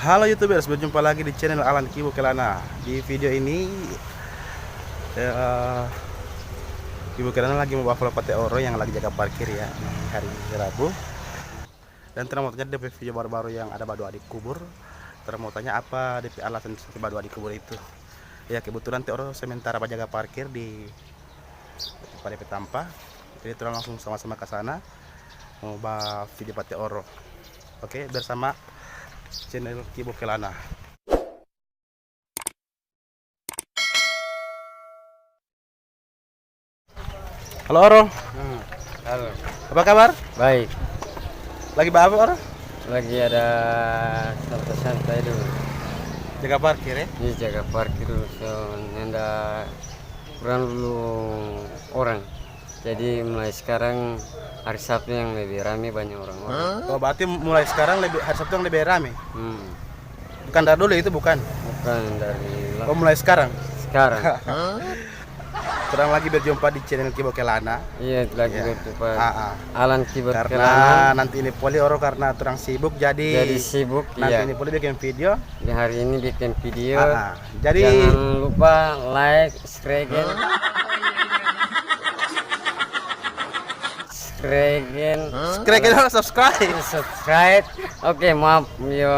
Halo YouTubers, berjumpa lagi di channel Alan Kibo Kelana. Di video ini Kibo Kelana lagi membawa Pate Oro yang lagi jaga parkir ya di hari Rabu. Dan terus mau tanya DP video baru-baru yang ada Badua di kubur. Terus mau tanya apa DP alasan sampai Badua di kubur itu. Ya kebetulan Te Oro sementara jaga parkir di pada Tampa. Jadi terus langsung sama-sama ke sana mau bawa video Pate Oro. Oke, bersama channel Kibo Kelana. Halo Oro. Halo. Apa kabar? Baik. Lagi apa Oro? Lagi ada santai-santai dulu. Jaga parkir ya? Ini jaga parkir dulu. So, ada kurang dulu orang. Jadi mulai sekarang hari Sabtu yang lebih ramai banyak orang-orang. Oh, berarti mulai sekarang hari Sabtu yang lebih ramai. Bukan dari dulu itu bukan? Bukan dari Oh, mulai sekarang. sekarang. Kurang lagi berjumpa di channel Kibo Kelana. Iya, itu lagi Ya. berjumpa Alan Kibo Karena Kelana. nanti ini Poli Oro karena terang sibuk jadi Sibuk. nanti Iya. ini Poli bikin video. Di hari ini bikin video. Jadi Jangan lupa like, subscribe. Subscribe. Oke, maaf yo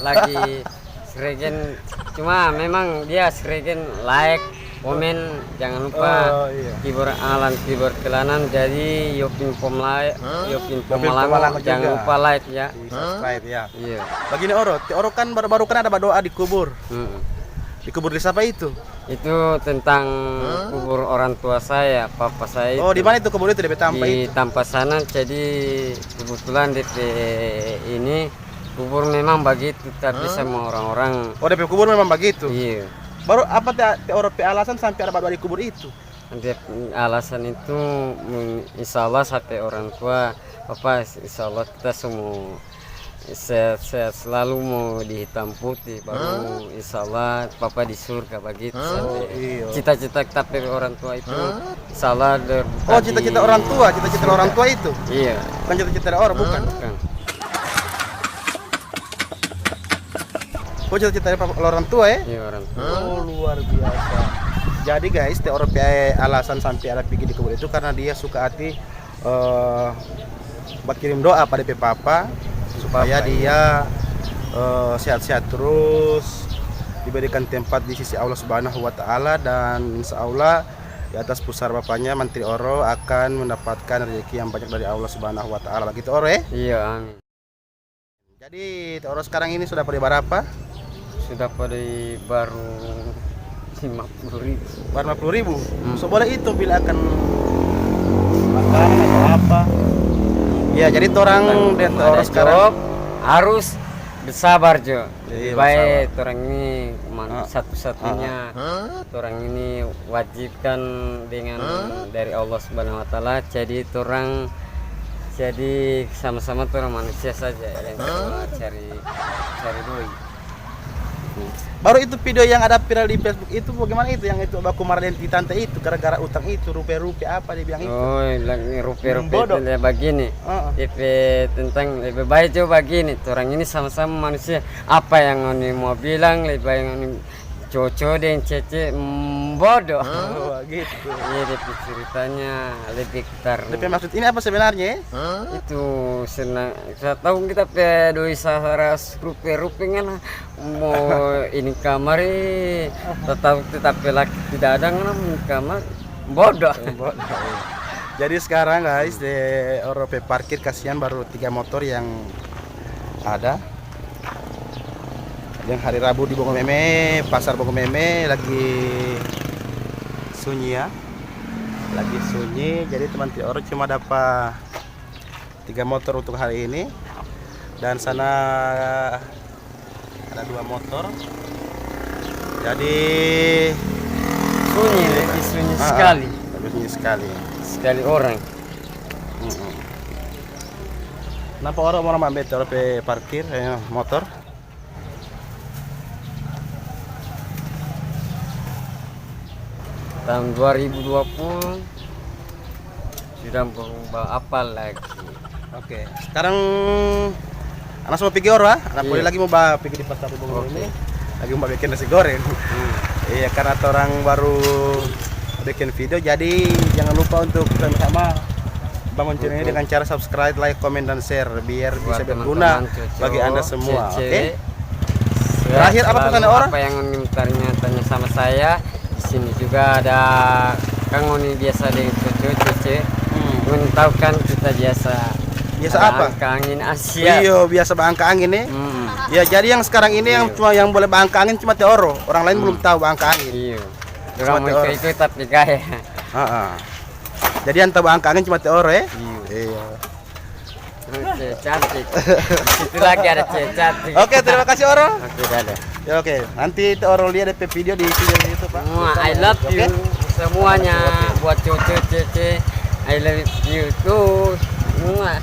lagi sregen, cuma memang dia sregen like, komen, jangan lupa keyboard Alan Kibo Kelana. Jadi Yopin Pomlai, Yopin Pomalango, jangan lupa like ya. subscribe ya. Iya. Begini Oro, Te Oro kan baru-baru kan ada berdoa di kubur. Di kubur di siapa itu? Itu tentang kubur orang tua saya, papa saya. Oh, di mana itu kubur itu di Tampa Di itu? Tampa sana. Jadi kebetulan DP ini kubur memang begitu, tapi sama orang-orang. Oh, DP kubur memang begitu. Iya. Baru apa Te Oro alasan sampai ada berdoa di kubur itu? Alasan itu insya Allah sampai orang tua papa, insya Allah kita semua sehat selalu, mau di hitam putih, baru insya Allah papa di surga begitu. Iya. Cita-cita kita orang tua itu insya Allah Oh, cita-cita orang tua, cita-cita orang tua itu? Iya. Bukan cita-cita orang, bukan? Bukan. Oh, cita-cita orang tua ya? Iya, orang tua. Oh, luar biasa. Jadi guys, Te Oro alasan sampai ada pergi di kubur itu karena dia suka hati berkirim doa pada papa supaya dia sehat-sehat terus, diberikan tempat di sisi Allah Subhanahu wa taala, dan insya Allah di atas pusar bapaknya Menteri Oro akan mendapatkan rezeki yang banyak dari Allah Subhanahu wa taala. Begitu Oro ya? Iya, amin. Jadi Te Oro sekarang ini sudah pada berapa? Sudah pada baru 50.000. Baru 50.000. So boleh itu bila akan makan atau apa? Ya, jadi orang dan orang sekarang harus bersabar Jo. Iya, Baik, orang ini satu-satunya orang ini wajibkan dengan dari Allah Subhanahu wa taala. Jadi orang jadi sama-sama orang manusia saja yang cari doi. Baru itu video yang ada viral di Facebook itu bagaimana itu yang itu baku marah di tante itu gara-gara utang itu rupiah apa dia bilang itu. Oh, lagi rupiah Bodoh. itu begini. DP tentang lebih baik coba begini. Orang ini sama-sama manusia. Apa yang ini mau bilang lebih baik yang cocok dan cece bodoh. Oh, gitu. Iya, DP ceritanya lebih ketar. DP maksud ini apa sebenarnya ya? Itu senang. Saya tahu kita pe doi saras rupiah kan mau ini kamar tetap laki tidak ada kan kamar bodoh. Jadi sekarang guys di Oro parkir kasihan baru 3 motor yang ada. Yang hari Rabu di Bogor Meme, pasar Bogor Meme lagi sunyi ya. Lagi sunyi, jadi teman Te Oro cuma dapat 3 motor untuk hari ini. Dan sana ada 2 motor. Jadi Sunyi, lebih sunyi sekali. Lebih sunyi sekali. Sekali orang. Kenapa orang mau ambil Te Oro parkir motor? Tahun 2020 sudah berubah apa lagi? Oke. Sekarang Anak semua pergi Oro, anak Iya. boleh lagi mau pergi di pasar Bogor ini. Lagi mau bikin nasi goreng. Iya, karena orang baru bikin video, jadi jangan lupa untuk sama bangun channel ini dengan cara subscribe, like, komen, dan share biar bisa Buat berguna teman-teman, cucu, bagi anda semua. cece, Oke. Terakhir, apa selalu pesan orang? Apa yang tanya sama saya? Di sini juga ada Kang Oni biasa dengan cucu cece. Tahu kan kita biasa. Biasa ada apa? angka angin Asia. Iya, biasa bangka angin nih. Ya, jadi yang sekarang ini yang cuma yang boleh bangka angin cuma Teoro. Orang lain belum tahu bangka angin. Iya. Cuma Orang mau teori. ikut tapi kaya. Heeh. Jadi yang tahu bangka angin cuma Teoro ya. Iya. Oke, cantik. Itu lagi ada cewek cantik. Oke, terima kasih Oro. Oke, dadah. Ya, oke. Nanti Teoro lihat DP video di video YouTube, Pak. Semua I love Oke? you semuanya buat cucu cece. I love you tuh semua.